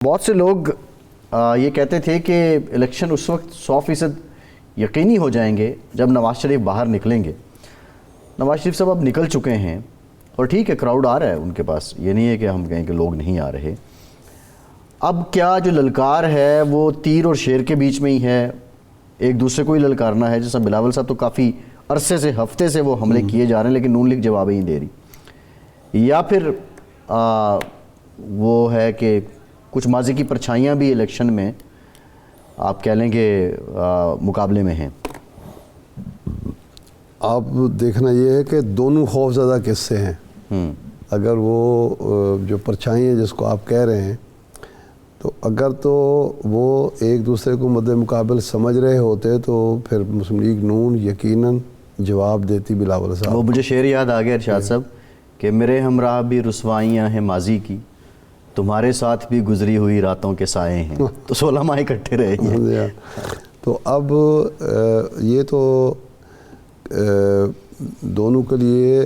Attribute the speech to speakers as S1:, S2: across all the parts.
S1: بہت سے لوگ یہ کہتے تھے کہ الیکشن اس وقت 100% یقینی ہو جائیں گے جب نواز شریف باہر نکلیں گے. نواز شریف صاحب اب نکل چکے ہیں اور ٹھیک ہے کراؤڈ آ رہا ہے ان کے پاس، یہ نہیں ہے کہ ہم کہیں کہ لوگ نہیں آ رہے. اب کیا جو للکار ہے وہ تیر اور شیر کے بیچ میں ہی ہے، ایک دوسرے کو ہی للکارنا ہے؟ جیسا بلاول صاحب تو کافی عرصے سے ہفتے سے وہ حملے کیے جا رہے ہیں لیکن نون لیگ جواب ہی نہیں دے رہی، یا پھر وہ ہے کہ کچھ ماضی کی پرچھائیاں بھی الیکشن میں آپ کہہ لیں کہ مقابلے میں ہیں.
S2: آپ دیکھنا یہ ہے کہ دونوں خوف زدہ قصے ہیں. اگر وہ جو پرچھائیاں جس کو آپ کہہ رہے ہیں، تو اگر تو وہ ایک دوسرے کو مد مقابل سمجھ رہے ہوتے تو پھر مسلم لیگ نون یقیناً جواب دیتی بلاول صاحب.
S1: وہ مجھے شعر یاد آ گیا ارشاد صاحب کہ میرے ہمراہ بھی رسوائیاں ہیں ماضی کی، تمہارے ساتھ بھی گزری ہوئی راتوں کے سائے ہیں. تو 16 ماہ اکٹھے رہے ہیں.
S2: تو اب یہ تو دونوں کے لیے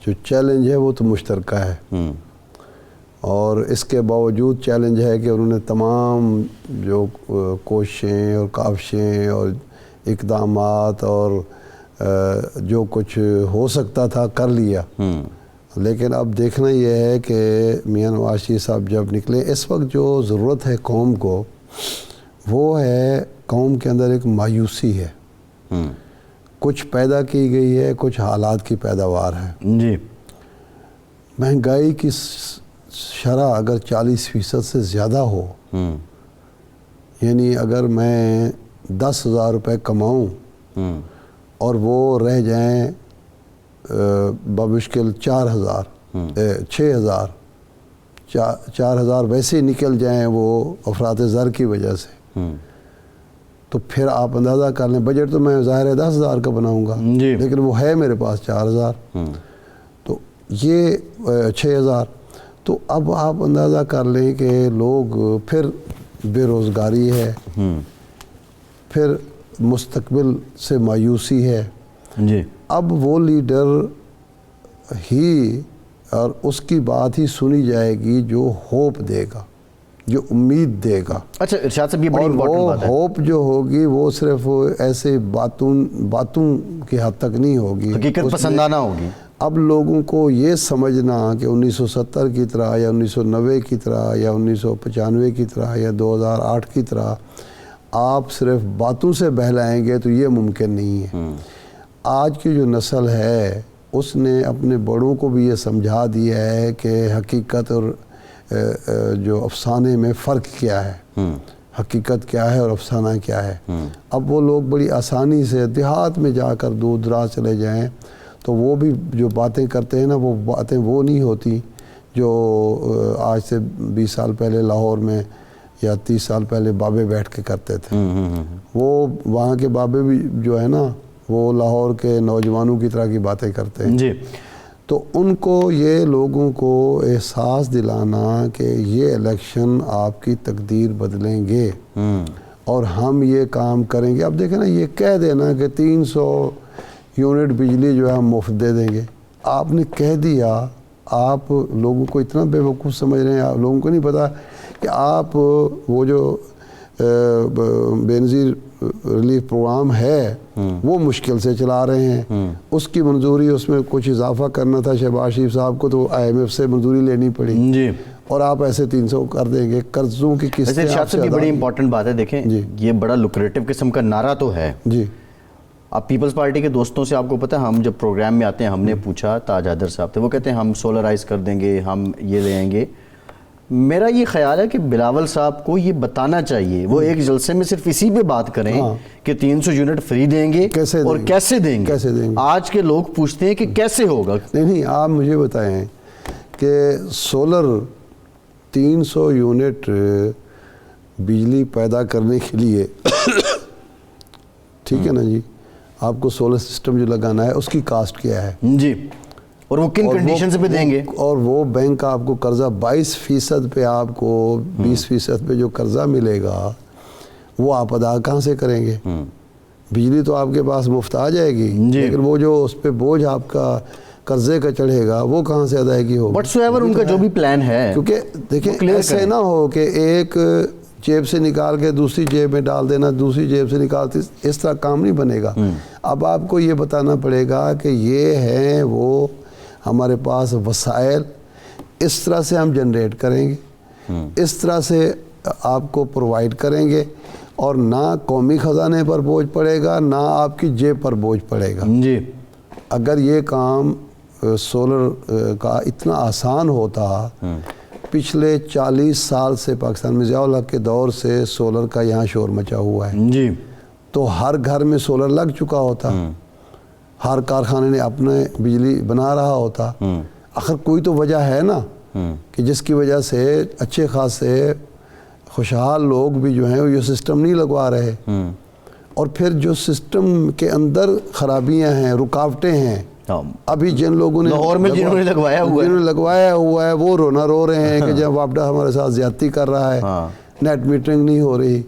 S2: جو چیلنج ہے وہ تو مشترکہ ہے، اور اس کے باوجود چیلنج ہے کہ انہوں نے تمام جو کوششیں اور کاوشیں اور اقدامات اور جو کچھ ہو سکتا تھا کر لیا. لیکن اب دیکھنا یہ ہے کہ میاں نواز شریف صاحب جب نکلے، اس وقت جو ضرورت ہے قوم کو وہ ہے قوم کے اندر ایک مایوسی ہے. کچھ پیدا کی گئی ہے، کچھ حالات کی پیداوار ہے.
S1: جی،
S2: مہنگائی کی شرح اگر 40% سے زیادہ ہو، یعنی اگر میں 10,000 روپے کماؤں اور وہ رہ جائیں بمشکل 4,000 6,000 4,000 ویسے ہی نکل جائیں وہ افراط زر کی وجہ سے، تو پھر آپ اندازہ کر لیں. بجٹ تو میں ظاہر ہے 10,000 کا بناؤں گا، لیکن وہ ہے میرے پاس 4,000، تو یہ 6,000. تو اب آپ اندازہ کر لیں کہ لوگ پھر بے روزگاری ہے، پھر مستقبل سے مایوسی ہے.
S1: جی،
S2: اب وہ لیڈر ہی اور اس کی بات ہی سنی جائے گی جو ہوپ دے گا، جو امید دے گا.
S1: اچھا ارشاد صاحب، یہ بڑی
S2: اور
S1: امپورٹنٹ
S2: وہ
S1: بات ہے.
S2: ہوپ جو ہوگی وہ صرف ایسے باتوں کی حد تک نہیں ہوگی،
S1: حقیقت پسندانہ ہوگی.
S2: اب لوگوں کو یہ سمجھنا کہ 1970 کی طرح یا 1990 کی طرح یا 1995 کی طرح یا 2008 کی طرح آپ صرف باتوں سے بہلائیں گے تو یہ ممکن نہیں ہے. آج کی جو نسل ہے اس نے اپنے بڑوں کو بھی یہ سمجھا دیا ہے کہ حقیقت اور جو افسانے میں فرق کیا ہے، حقیقت کیا ہے اور افسانہ کیا ہے. اب وہ لوگ بڑی آسانی سے دیہات میں جا کر دور دراز چلے جائیں تو وہ بھی جو باتیں کرتے ہیں نا، وہ باتیں وہ نہیں ہوتی جو آج سے 20 سال پہلے لاہور میں یا 30 سال پہلے بابے بیٹھ کے کرتے تھے. وہ وہاں کے بابے بھی جو ہے نا وہ لاہور کے نوجوانوں کی طرح کی باتیں کرتے ہیں.
S1: جی،
S2: تو ان کو یہ لوگوں کو احساس دلانا کہ یہ الیکشن آپ کی تقدیر بدلیں گے اور ہم یہ کام کریں گے. اب دیکھیں نا، یہ کہہ دینا کہ 300 یونٹ بجلی جو ہے ہم مفت دے دیں گے، آپ نے کہہ دیا. آپ لوگوں کو اتنا بے وقوف سمجھ رہے ہیں، آپ لوگوں کو نہیں پتا کہ آپ وہ جو بے نظیر ریلیف پروگرام ہے وہ مشکل سے چلا رہے ہیں. اس کی منظوری، اس میں کچھ اضافہ کرنا تھا شہباز شریف صاحب کو تو IMF سے منظوری لینی پڑی.
S1: جی،
S2: اور آپ ایسے 300 کر دیں گے. قرضوں کی قسطیں آپ سے
S1: یہ بڑی امپورٹنٹ بات ہے. دیکھیں یہ بڑا لوکریٹو قسم کا نعرہ تو ہے.
S2: جی،
S1: اب پیپلز پارٹی کے دوستوں سے آپ کو پتہ ہے، ہم جب پروگرام میں آتے ہیں، ہم نے پوچھا، تاج حیدر صاحب تھے، وہ کہتے ہیں ہم سولرائز کر دیں گے، ہم یہ لے آئیں گے. میرا یہ خیال ہے کہ بلاول صاحب کو یہ بتانا چاہیے، وہ ایک جلسے میں صرف اسی پہ بات کریں کہ 300 یونٹ فری دیں گے اور کیسے دیں گے. آج کے لوگ پوچھتے ہیں کہ کیسے ہوگا.
S2: نہیں، آپ مجھے بتائیں کہ سولر 300 یونٹ بجلی پیدا کرنے کے لیے ٹھیک ہے نا جی، آپ کو سولر سسٹم جو لگانا ہے اس کی کاسٹ کیا ہے؟
S1: جی، اور وہ کن کنڈیشنز پہ دیں گے؟
S2: اور وہ بینک آپ کو قرضہ 22% پہ، آپ کو 20% پہ جو قرضہ ملے گا وہ آپ ادا کہاں سے کریں گے؟ بجلی تو آپ کے پاس مفت آ جائے گی، لیکن وہ جو اس پہ بوجھ آپ کا قرضے کا چڑھے گا وہ کہاں سے ادائیگی ہوگی؟
S1: وٹس ایور ان کا جو بھی پلان ہے،
S2: کیونکہ دیکھیں ایسے نہ ہو کہ ایک جیب سے نکال کے دوسری جیب میں ڈال دینا، دوسری جیب سے نکالتی، اس طرح کام نہیں بنے گا۔ اب آپ کو یہ بتانا پڑے گا کہ یہ ہیں وہ ہمارے پاس وسائل، اس طرح سے ہم جنریٹ کریں گے، اس طرح سے آپ کو پرووائڈ کریں گے، اور نہ قومی خزانے پر بوجھ پڑے گا نہ آپ کی جیب پر بوجھ پڑے گا۔
S1: جی
S2: اگر یہ کام سولر کا اتنا آسان ہوتا، پچھلے 40 سال سے پاکستان میں ضیاء الحق کے دور سے سولر کا یہاں شور مچا ہوا ہے،
S1: جی،
S2: تو ہر گھر میں سولر لگ چکا ہوتا، ہر کارخانے نے اپنے بجلی بنا رہا ہوتا۔ آخر کوئی تو وجہ ہے نا کہ جس کی وجہ سے اچھے خاصے خوشحال لوگ بھی جو ہیں وہ یہ سسٹم نہیں لگوا رہے، اور پھر جو سسٹم کے اندر خرابیاں ہیں، رکاوٹیں ہیں، ابھی جن لوگوں نے
S1: لاہور میں جنہوں نے
S2: لگوایا ہوا ہے وہ رونا رو رہے ہیں کہ جب وابڈا ہمارے ساتھ زیادتی کر رہا ہے، نیٹ میٹرنگ نہیں ہو رہی،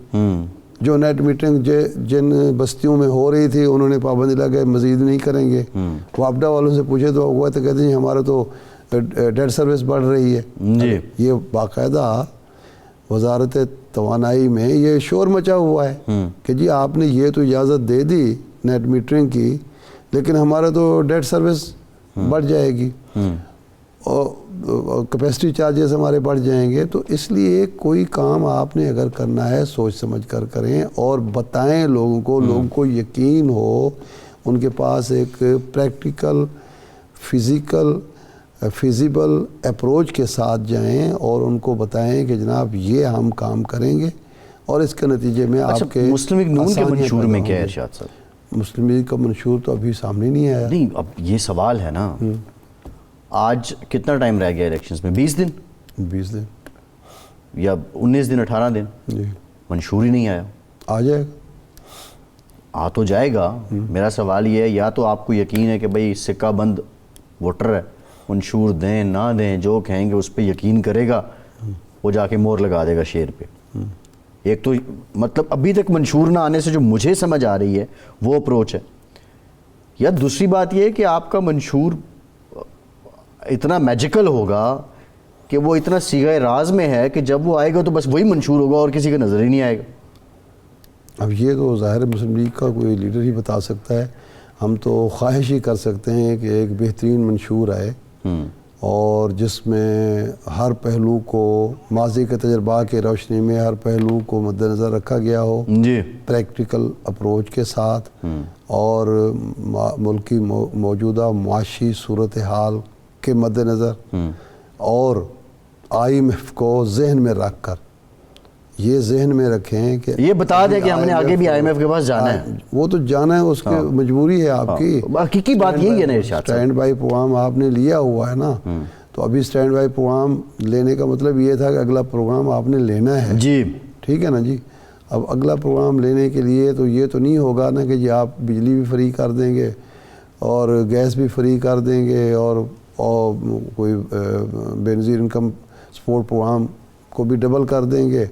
S2: جو نیٹ میٹرنگ جن بستیوں میں ہو رہی تھی انہوں نے پابندی لگا مزید نہیں کریں گے۔ وابڈا والوں سے پوچھے تو وہ تو کہتے ہیں ہمارا تو ڈیٹ سروس بڑھ رہی ہے۔ یہ باقاعدہ وزارت توانائی میں یہ شور مچا ہوا ہے کہ جی آپ نے یہ تو اجازت دے دی نیٹ میٹرنگ کی، لیکن ہمارا تو ڈیٹ سروس بڑھ جائے گی اور کیپیسٹی چارجز ہمارے بڑھ جائیں گے۔ تو اس لیے کوئی کام آپ نے اگر کرنا ہے سوچ سمجھ کر کریں اور بتائیں لوگوں کو یقین ہو، ان کے پاس ایک پریکٹیکل فزیکل فیزیبل اپروچ کے ساتھ جائیں اور ان کو بتائیں کہ جناب یہ ہم کام کریں گے اور اس کے نتیجے میں آپ کے
S1: مسلم لیگ نون کے منشور میں کیا ہے ارشاد صاحب؟
S2: مسلم لیگ کا منشور تو ابھی سامنے نہیں آیا۔
S1: نہیں، اب یہ سوال ہے نا، آج کتنا ٹائم رہ گیا الیکشنز میں؟ 20 دن
S2: 20 دن
S1: یا 19 دن 18 دن،
S2: جی
S1: منشور ہی نہیں آیا۔
S2: آ جائے گا،
S1: آ تو جائے گا۔ میرا سوال یہ ہے، یا تو آپ کو یقین ہے کہ بھئی سکہ بند ووٹر ہے، منشور دیں نہ دیں جو کہیں گے اس پہ یقین کرے گا، وہ جا کے مور لگا دے گا شیر پہ۔ ایک تو مطلب ابھی تک منشور نہ آنے سے جو مجھے سمجھ آ رہی ہے وہ اپروچ ہے، یا دوسری بات یہ ہے کہ آپ کا منشور اتنا میجیکل ہوگا کہ وہ اتنا صیغہ راز میں ہے کہ جب وہ آئے گا تو بس وہی منشور ہوگا اور کسی کا نظر ہی نہیں آئے گا۔
S2: اب یہ تو ظاہر مسلم لیگ کا کوئی لیڈر ہی بتا سکتا ہے، ہم تو خواہش ہی کر سکتے ہیں کہ ایک بہترین منشور آئے اور جس میں ہر پہلو کو ماضی کے تجربہ کے روشنی میں ہر پہلو کو مد نظر رکھا گیا ہو،
S1: جی،
S2: پریکٹیکل اپروچ کے ساتھ، اور ملک کی موجودہ معاشی صورتحال کے مد نظر، اور IMF کو ذہن میں رکھ کر یہ ذہن میں رکھیں کہ
S1: یہ بتا دیں کہ ہم نے آگے بھی IMF کے پاس جانا ہے۔
S2: وہ تو جانا ہے، اس کی مجبوری ہے آپ کی۔
S1: حقیقی بات یہی ہے نا ارشاد صاحب،
S2: اسٹینڈ بائی پروگرام آپ نے لیا ہوا ہے نا، تو ابھی اسٹینڈ بائی پروگرام لینے کا مطلب یہ تھا کہ اگلا پروگرام آپ نے لینا ہے،
S1: جی
S2: ٹھیک ہے نا جی۔ اب اگلا پروگرام لینے کے لیے تو یہ تو نہیں ہوگا نا کہ جی آپ بجلی بھی فری کر دیں گے اور گیس بھی فری کر دیں گے اور کوئی بے نظیر انکم سپورٹ پروگرام کو بھی ڈبل کر دیں گے